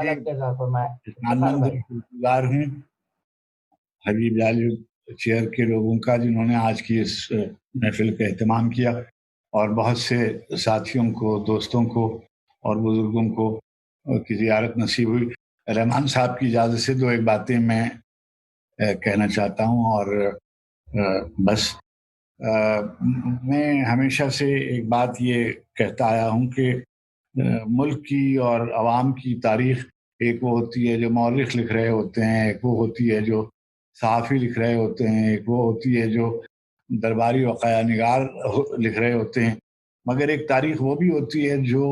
خیال جی آپ کا اظہار فرمائیں افتخار ممنون بھائی۔ گزار ہوں حبیب جالی چیئر کے لوگوں کا، جنہوں نے آج کی اس محفل کا اہتمام کیا، اور بہت سے ساتھیوں کو، دوستوں کو اور بزرگوں کو کی زیارت نصیب ہوئی۔ رحمان صاحب کی اجازت سے دو ایک باتیں میں کہنا چاہتا ہوں، اور بس میں ہمیشہ سے ایک بات یہ کہتا آیا ہوں کہ ملک کی اور عوام کی تاریخ ایک وہ ہوتی ہے جو مورخ لکھ رہے ہوتے ہیں، ایک وہ ہوتی ہے جو صحافی لکھ رہے ہوتے ہیں، ایک وہ ہوتی ہے جو درباری وقایع نگار لکھ رہے ہوتے ہیں، مگر ایک تاریخ وہ بھی ہوتی ہے جو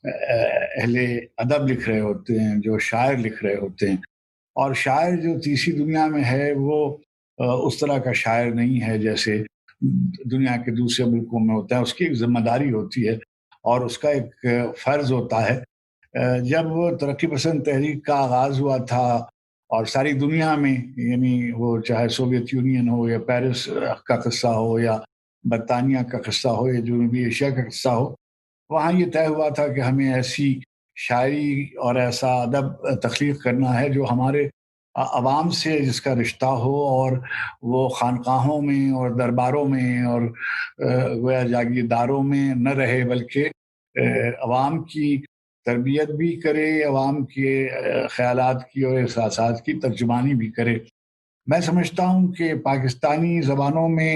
اہل ادب لکھ رہے ہوتے ہیں، جو شاعر لکھ رہے ہوتے ہیں۔ اور شاعر جو تیسری دنیا میں ہے وہ اس طرح کا شاعر نہیں ہے جیسے دنیا کے دوسرے ملکوں میں ہوتا ہے۔ اس کی ایک ذمہ داری ہوتی ہے اور اس کا ایک فرض ہوتا ہے۔ جب ترقی پسند تحریک کا آغاز ہوا تھا اور ساری دنیا میں، یعنی وہ چاہے سوویت یونین ہو یا پیرس کا قصہ ہو یا برطانیہ کا قصہ ہو یا جنوبی ایشیا کا قصہ ہو، وہاں یہ طے ہوا تھا کہ ہمیں ایسی شاعری اور ایسا ادب تخلیق کرنا ہے جو ہمارے عوام سے جس کا رشتہ ہو، اور وہ خانقاہوں میں اور درباروں میں اور گویا جاگیرداروں میں نہ رہے، بلکہ عوام کی تربیت بھی کرے، عوام کے خیالات کی اور احساسات کی ترجمانی بھی کرے۔ میں سمجھتا ہوں کہ پاکستانی زبانوں میں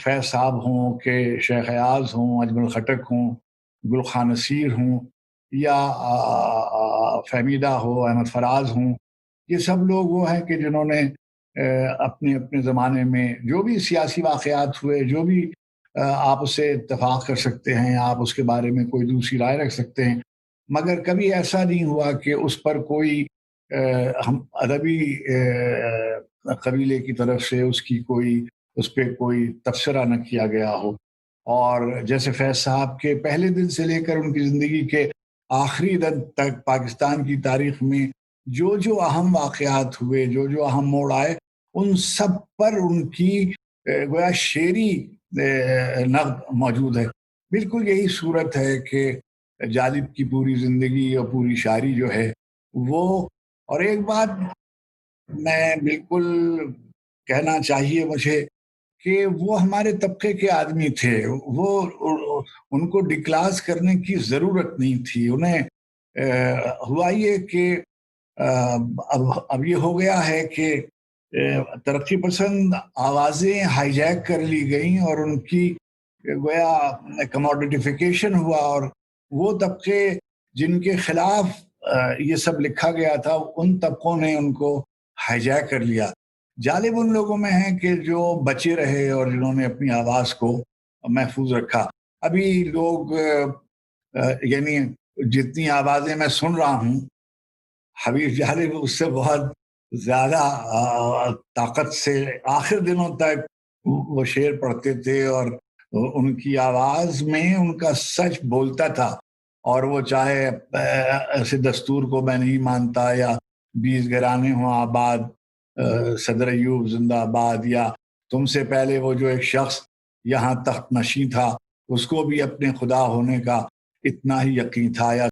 فیض صاحب ہوں، کہ شیخ ایاز ہوں، اجمل خٹک ہوں، گل خان نصیر ہوں، یا فہمیدہ ہو، احمد فراز ہوں، یہ سب لوگ وہ ہیں کہ جنہوں نے اپنے اپنے زمانے میں جو بھی سیاسی واقعات ہوئے، جو بھی آپ اسے اتفاق کر سکتے ہیں، آپ اس کے بارے میں کوئی دوسری رائے رکھ سکتے ہیں، مگر کبھی ایسا نہیں ہوا کہ اس پر کوئی ہم ادبی قبیلے کی طرف سے اس پہ کوئی تبصرہ نہ کیا گیا ہو۔ اور جیسے فیض صاحب کے پہلے دن سے لے کر ان کی زندگی کے آخری دن تک پاکستان کی تاریخ میں جو جو اہم واقعات ہوئے، جو جو اہم موڑ آئے، ان سب پر ان کی گویا شعری نقد موجود ہے۔ بالکل یہی صورت ہے کہ جالب کی پوری زندگی اور پوری شاعری جو ہے وہ، اور ایک بات میں بالکل کہنا چاہیے مجھے کہ وہ ہمارے طبقے کے آدمی تھے، وہ ان کو ڈکلاس کرنے کی ضرورت نہیں تھی۔ انہیں ہوا یہ کہ اب یہ ہو گیا ہے کہ ترقی پسند آوازیں ہائی جیک کر لی گئیں اور ان کی گویا کموڈیٹیفیکیشن ہوا، اور وہ طبقے جن کے خلاف یہ سب لکھا گیا تھا، ان طبقوں نے ان کو ہائی جیک کر لیا۔ جالب ان لوگوں میں ہے کہ جو بچے رہے اور جنہوں نے اپنی آواز کو محفوظ رکھا۔ ابھی لوگ یعنی جتنی آوازیں میں سن رہا ہوں، حبیب جالب اس سے بہت زیادہ طاقت سے آخر دنوں تک وہ شعر پڑھتے تھے، اور ان کی آواز میں ان کا سچ بولتا تھا۔ اور وہ چاہے ایسے دستور کو میں نہیں مانتا، یا 20 گھرانے ہوں آباد، صدر ایوب زندہ آباد، یا تم سے پہلے وہ جو ایک شخص یہاں تخت نشین تھا اس کو بھی اپنے خدا ہونے کا اتنا ہی یقین تھا، یا